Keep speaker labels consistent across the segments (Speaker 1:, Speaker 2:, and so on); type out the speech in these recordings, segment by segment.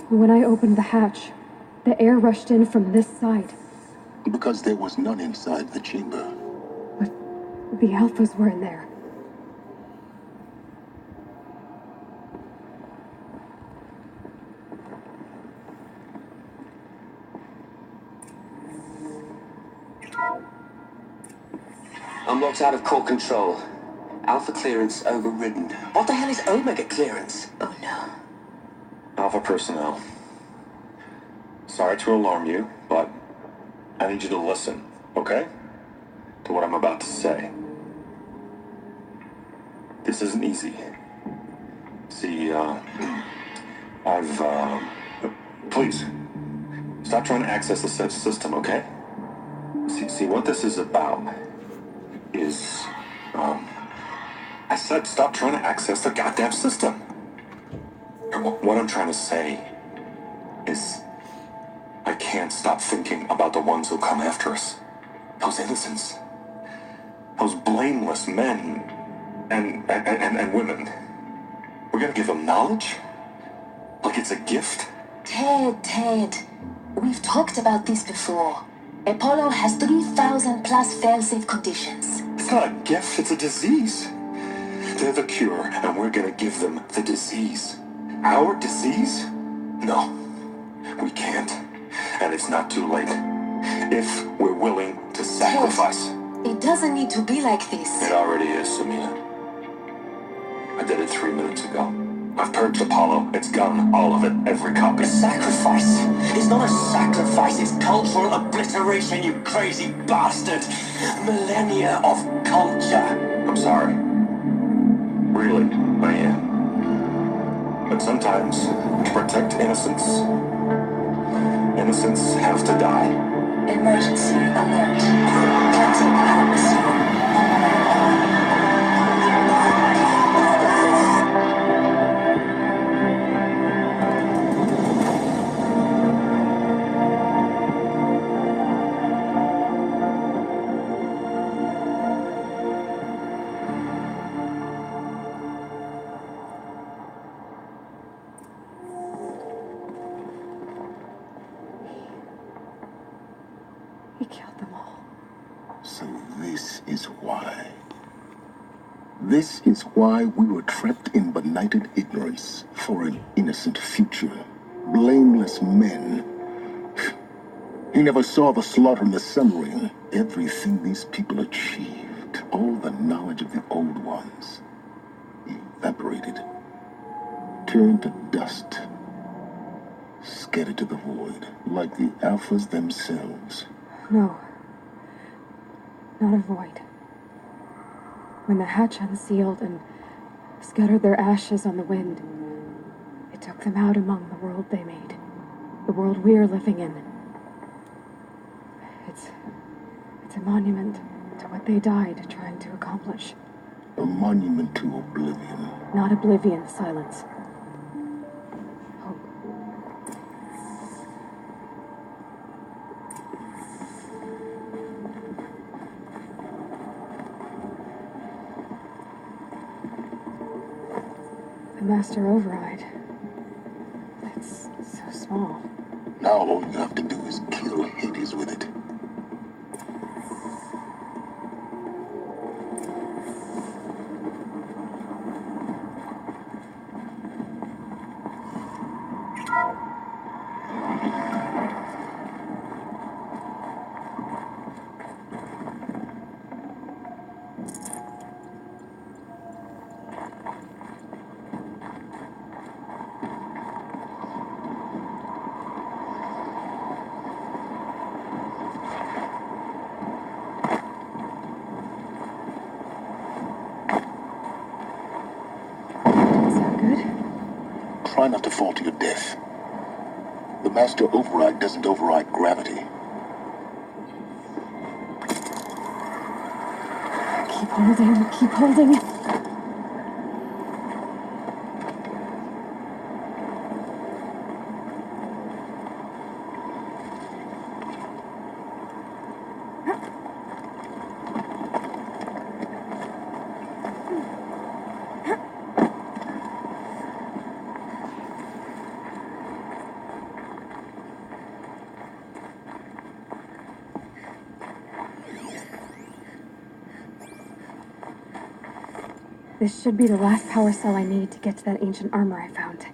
Speaker 1: When I opened the hatch, the air rushed in from this side.
Speaker 2: Because there was none inside the chamber.
Speaker 1: But the Alphas were in there.
Speaker 3: Unlocked out of core control. Alpha clearance overridden. What the hell is Omega clearance?
Speaker 4: Oh no.
Speaker 5: Alpha personnel. Sorry to alarm you, but I need you to listen, okay? To what I'm about to say. This isn't easy. See, please, stop trying to access the system, okay? See, what this is about is, I said stop trying to access the goddamn system. What I'm trying to say is, I can't stop thinking about the ones who come after us. Those innocents. Those blameless men and women. We're gonna give them knowledge? Like it's a gift?
Speaker 4: Ted. We've talked about this before. Apollo has 3,000 plus fail-safe conditions.
Speaker 5: It's not a gift, it's a disease. They're the cure, and we're gonna give them the disease. Our disease? No, we can't. And it's not too late. If we're willing to sacrifice.
Speaker 4: It doesn't need to be like this.
Speaker 5: It already is, Samina. I did it 3 minutes ago. I've purged Apollo. It's gone. All of it. Every copy.
Speaker 3: A sacrifice? It's not a sacrifice, it's cultural obliteration, you crazy bastard! Millennia of culture.
Speaker 5: I'm sorry. Really, I am. But sometimes, to protect innocence, innocents have to die.
Speaker 4: Emergency alert. Captain atmosphere.
Speaker 1: He killed them all.
Speaker 2: So this is why. This is why we were trapped in benighted ignorance for an innocent future. Blameless men. He never saw the slaughter in the summary. Everything these people achieved, all the knowledge of the old ones, evaporated, turned to dust, scattered to the void, like the Alphas themselves.
Speaker 1: No. Not a void. When the hatch unsealed and scattered their ashes on the wind, it took them out among the world they made. The world we're living in. It's a monument to what they died trying to accomplish.
Speaker 2: A monument to oblivion.
Speaker 1: Not oblivion, silence. Hope. The master override. It's so small.
Speaker 2: Now all you have to do is kill Hades with it. Try not to fall to your death. The master override doesn't override gravity.
Speaker 1: Keep holding, keep holding. This should be the last power cell I need to get to that ancient armor I found.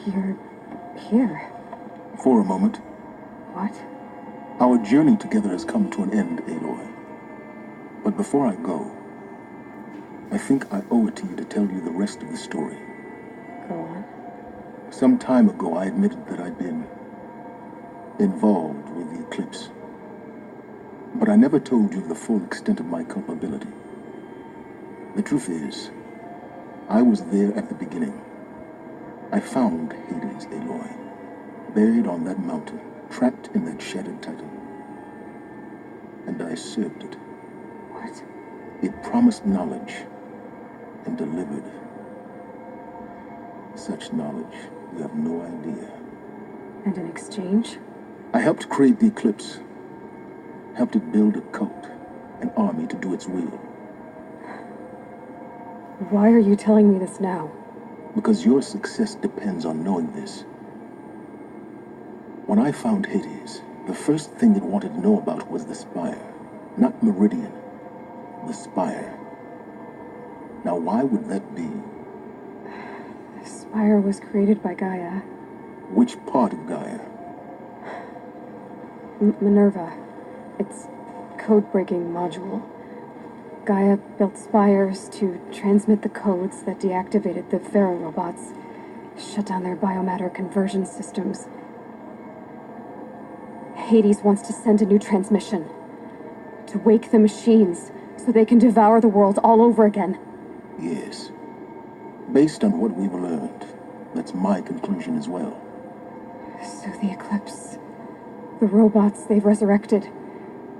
Speaker 1: You're here.
Speaker 2: For a moment,
Speaker 1: What?
Speaker 2: our journey together has come to an end, Aloy. But before I go, I think I owe it to you to tell you the rest of the story.
Speaker 1: Go on.
Speaker 2: Some time ago, I admitted that I'd been involved with the eclipse. But I never told you the full extent of my culpability. The truth is, I was there at the beginning. I found Hades, Aloy, buried on that mountain, trapped in that shattered titan. And I served it.
Speaker 1: What?
Speaker 2: It promised knowledge and delivered. Such knowledge, you have no idea.
Speaker 1: And in exchange?
Speaker 2: I helped create the eclipse, helped it build a cult, an army to do its will.
Speaker 1: Why are you telling me this now?
Speaker 2: Because your success depends on knowing this. When I found Hades, the first thing it wanted to know about was the Spire. Not Meridian, the Spire. Now why would that be?
Speaker 1: The Spire was created by Gaia.
Speaker 2: Which part of Gaia?
Speaker 1: Minerva. Its code-breaking module. Gaia built spires to transmit the codes that deactivated the Pharaoh robots, shut down their biomatter conversion systems. Hades wants to send a new transmission, to wake the machines so they can devour the world all over again.
Speaker 2: Yes. Based on what we've learned, that's my conclusion as well.
Speaker 1: So the Eclipse, the robots they've resurrected,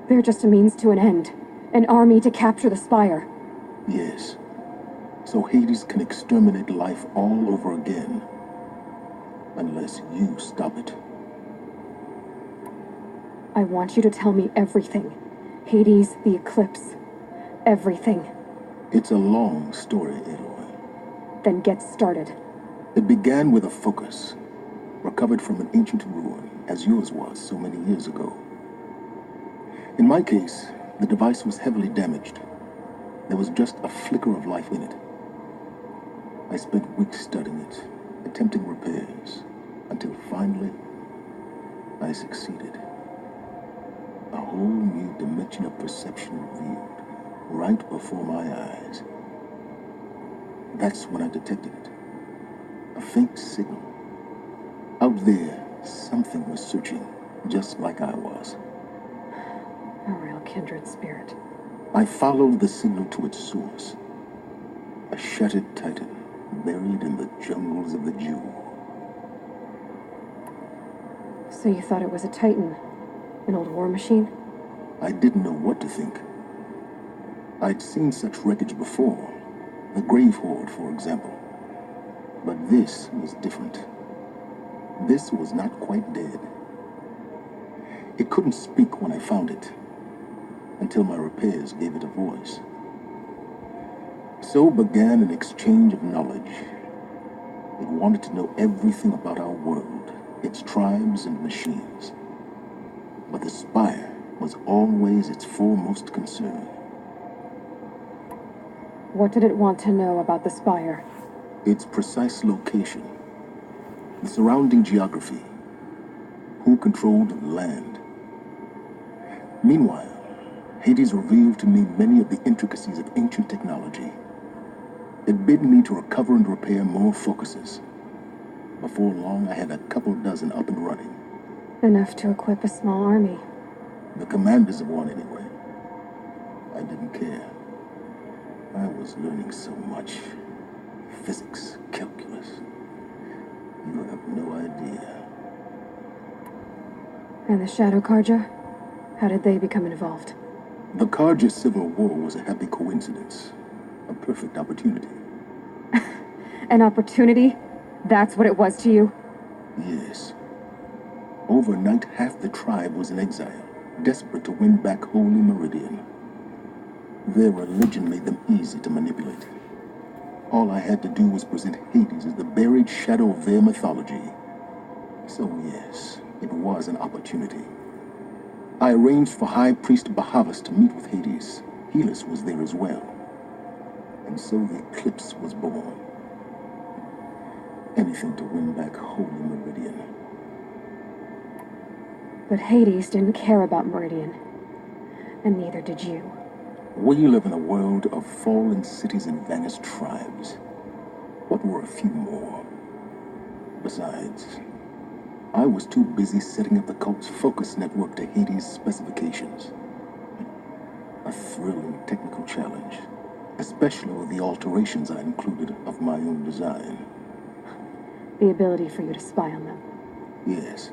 Speaker 1: they're just a means to an end. An army to capture the Spire.
Speaker 2: Yes. So Hades can exterminate life all over again. Unless you stop it.
Speaker 1: I want you to tell me everything. Hades, the Eclipse. Everything.
Speaker 2: It's a long story, Aloy.
Speaker 1: Then get started.
Speaker 2: It began with a focus, recovered from an ancient ruin, as yours was so many years ago. In my case, the device was heavily damaged. There was just a flicker of life in it. I spent weeks studying it, attempting repairs, until finally, I succeeded. A whole new dimension of perception revealed, right before my eyes. That's when I detected it. A faint signal. Out there, something was searching, just like I was.
Speaker 1: A real kindred spirit.
Speaker 2: I followed the signal to its source. A shattered titan, buried in the jungles of the Jewel.
Speaker 1: So you thought it was a Titan? An old war machine?
Speaker 2: I didn't know what to think. I'd seen such wreckage before. The Grave Horde, for example. But this was different. This was not quite dead. It couldn't speak when I found it, until my repairs gave it a voice. So began an exchange of knowledge. It wanted to know everything about our world, its tribes and machines. But the Spire was always its foremost concern.
Speaker 1: What did it want to know about the Spire?
Speaker 2: Its precise location, the surrounding geography, who controlled the land. Meanwhile, Hades revealed to me many of the intricacies of ancient technology. It bid me to recover and repair more focuses. Before long, I had a couple dozen up and running.
Speaker 1: Enough to equip a small army.
Speaker 2: The commanders of one, anyway. I didn't care. I was learning so much. Physics, calculus. You have no idea.
Speaker 1: And the Shadow Carja? How did they become involved?
Speaker 2: The Carja Civil War was a happy coincidence. A perfect opportunity.
Speaker 1: An opportunity? That's what it was to you?
Speaker 2: Yes. Overnight, half the tribe was in exile, desperate to win back Holy Meridian. Their religion made them easy to manipulate. All I had to do was present Hades as the buried shadow of their mythology. So yes, it was an opportunity. I arranged for High Priest Bahavas to meet with Hades. Helis was there as well. And so the eclipse was born. Anything to win back Holy Meridian.
Speaker 1: But Hades didn't care about Meridian. And neither did you.
Speaker 2: We live in a world of fallen cities and vanished tribes. What were a few more? Besides, I was too busy setting up the cult's focus network to Hades' specifications. A thrilling technical challenge, especially with the alterations I included of my own design.
Speaker 1: The ability for you to spy on them.
Speaker 2: Yes,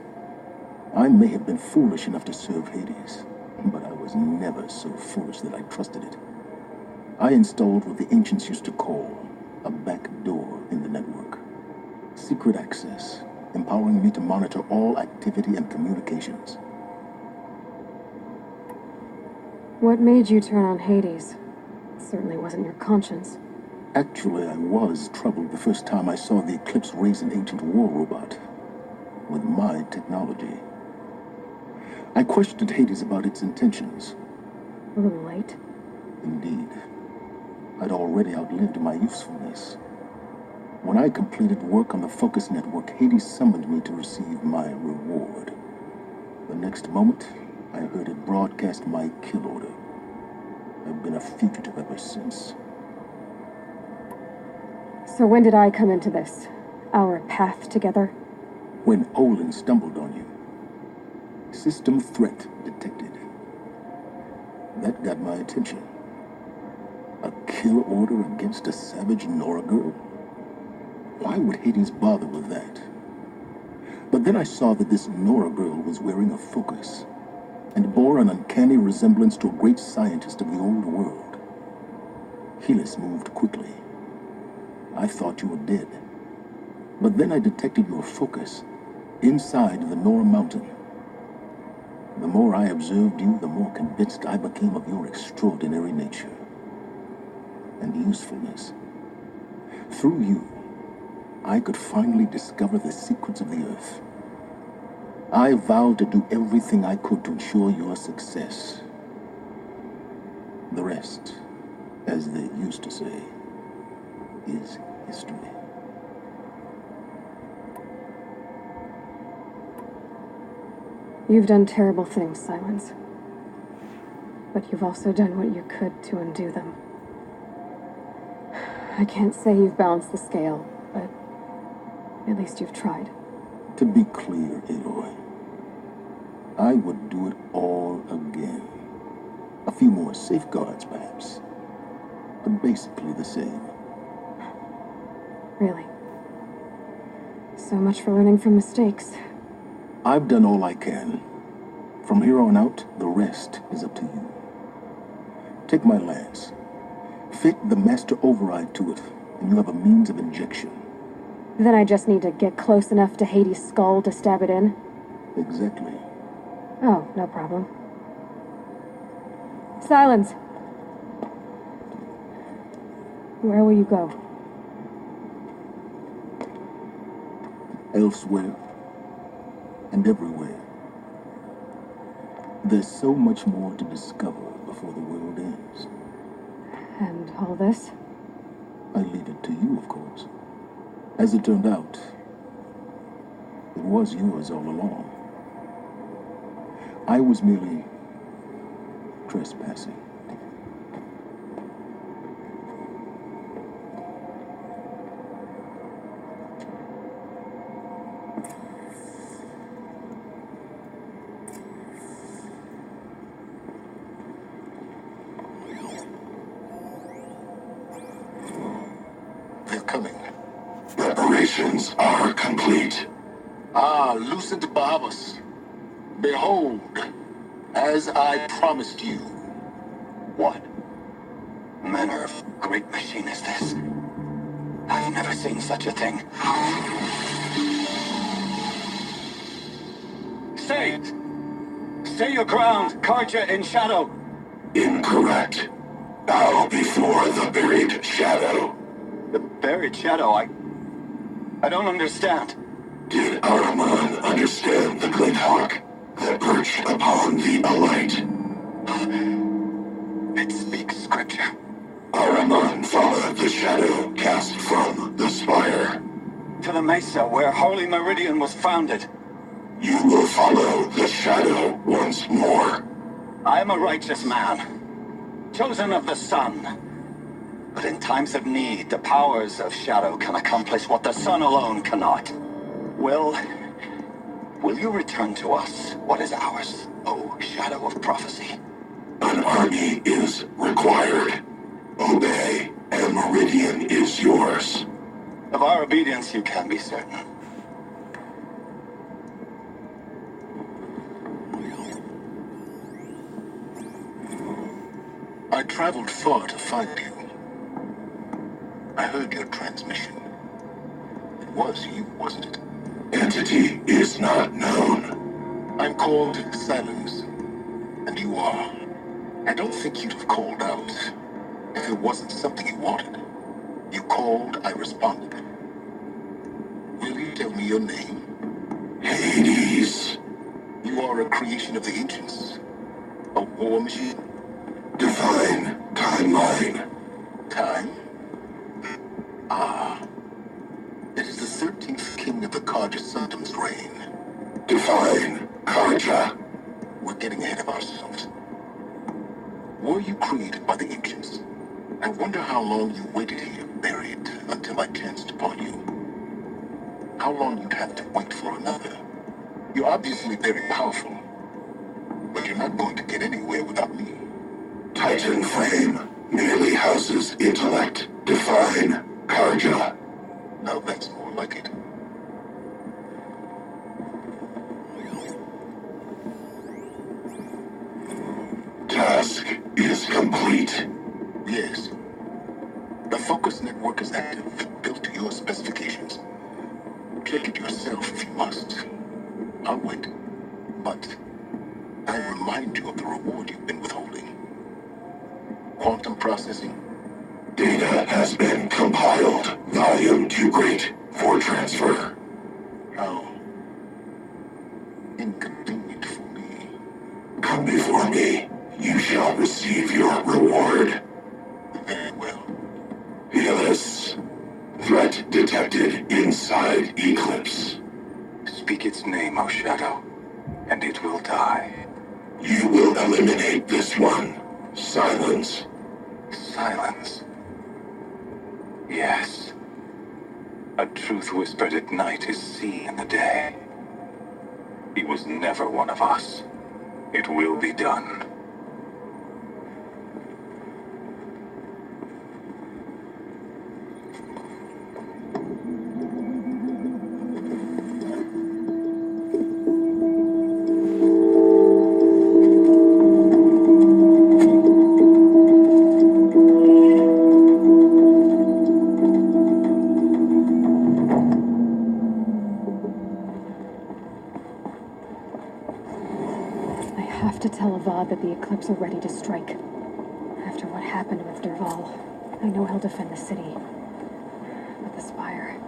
Speaker 2: I may have been foolish enough to serve Hades, but I was never so foolish that I trusted it. I installed what the ancients used to call a back door in the network. Secret access, empowering me to monitor all activity and communications.
Speaker 1: What made you turn on Hades? It certainly wasn't your conscience.
Speaker 2: Actually, I was troubled the first time I saw the Eclipse raise an ancient war robot with my technology. I questioned Hades about its intentions.
Speaker 1: A little late.
Speaker 2: Indeed, I'd already outlived my usefulness. When I completed work on the Focus Network, Hades summoned me to receive my reward. The next moment, I heard it broadcast my kill order. I've been a fugitive ever since.
Speaker 1: So when did I come into this? Our path together?
Speaker 2: When Olin stumbled on you. System threat detected. That got my attention. A kill order against a savage Nora girl? Why would Hades bother with that? But then I saw that this Nora girl was wearing a focus and bore an uncanny resemblance to a great scientist of the old world. Helis moved quickly. I thought you were dead. But then I detected your focus inside the Nora mountain. The more I observed you, the more convinced I became of your extraordinary nature and usefulness. Through you, I could finally discover the secrets of the Earth. I vowed to do everything I could to ensure your success. The rest, as they used to say, is history.
Speaker 1: You've done terrible things, Silence. But you've also done what you could to undo them. I can't say you've balanced the scale, but at least you've tried.
Speaker 2: To be clear, Aloy, I would do it all again. A few more safeguards, perhaps, but basically the same.
Speaker 1: Really. So much for learning from mistakes.
Speaker 2: I've done all I can. From here on out, the rest is up to you. Take my lance. Fit the master override to it, and you have a means of injection.
Speaker 1: Then I just need to get close enough to Hades' skull to stab it in?
Speaker 2: Exactly.
Speaker 1: Oh, no problem. Silence! Where will you go?
Speaker 2: Elsewhere and everywhere. There's so much more to discover before the world ends.
Speaker 1: And all this?
Speaker 2: I leave it to you, of course. As it turned out, it was yours all along. I was merely trespassing. They're coming.
Speaker 6: Preparations are complete.
Speaker 2: Ah, Lucent Bahamas. Behold, as I promised you.
Speaker 3: What manner of great machine is this? I've never seen such a thing. Stay! Stay your ground, Karja in shadow!
Speaker 6: Incorrect. Bow before the buried shadow.
Speaker 3: The buried shadow, I don't understand.
Speaker 6: Did Araman understand the glint hawk that perched upon the alight?
Speaker 3: It speaks scripture.
Speaker 6: Araman followed the shadow cast from the spire.
Speaker 3: To the mesa where Holy Meridian was founded.
Speaker 6: You will follow the shadow once more.
Speaker 3: I am a righteous man, chosen of the sun. But in times of need, the powers of shadow can accomplish what the sun alone cannot. Will you return to us what is ours, O shadow of prophecy?
Speaker 6: An army is required. Obey, and Meridian is yours.
Speaker 3: Of our obedience you can be certain.
Speaker 2: I traveled far to find you. I heard your transmission. It was you, wasn't it?
Speaker 6: Entity is not known.
Speaker 2: I'm called Silence, and you are. I don't think you'd have called out if it wasn't something you wanted. You called, I responded. Will you tell me your name?
Speaker 6: Hades.
Speaker 2: You are a creation of the ancients. A war machine.
Speaker 6: Divine timeline.
Speaker 2: Time? Ah. It is the 13th king of the Karja Sanctum's reign.
Speaker 6: Divine Karja.
Speaker 2: We're getting ahead of ourselves. Were you created by the ancients? I wonder how long you waited here, buried, until I chanced upon you. How long you'd have to wait for another. You're obviously very powerful, but you're not going to get anywhere without me.
Speaker 6: Titan Flame merely houses intellect. Divine Karja.
Speaker 2: Now that's more like it.
Speaker 6: Task is complete.
Speaker 2: Yes. The focus network is active, built to your specifications. Check it yourself if you must. I'll wait. But I remind you of the reward you've been withholding. Quantum processing.
Speaker 6: Data has been compiled. Volume too great for transfer.
Speaker 2: How inconvenient for me.
Speaker 6: Come before me. You shall receive your reward.
Speaker 2: Very well.
Speaker 6: Helis. Threat detected inside Eclipse.
Speaker 3: Speak its name, O shadow, and it will die.
Speaker 6: You will eliminate this one. Silence.
Speaker 3: Silence. Yes. A truth whispered at night is seen in the day. He was never one of us. It will be done.
Speaker 1: I have to tell Avad that the Eclipse are ready to strike. After what happened with Derval, I know he'll defend the city. But the Spire...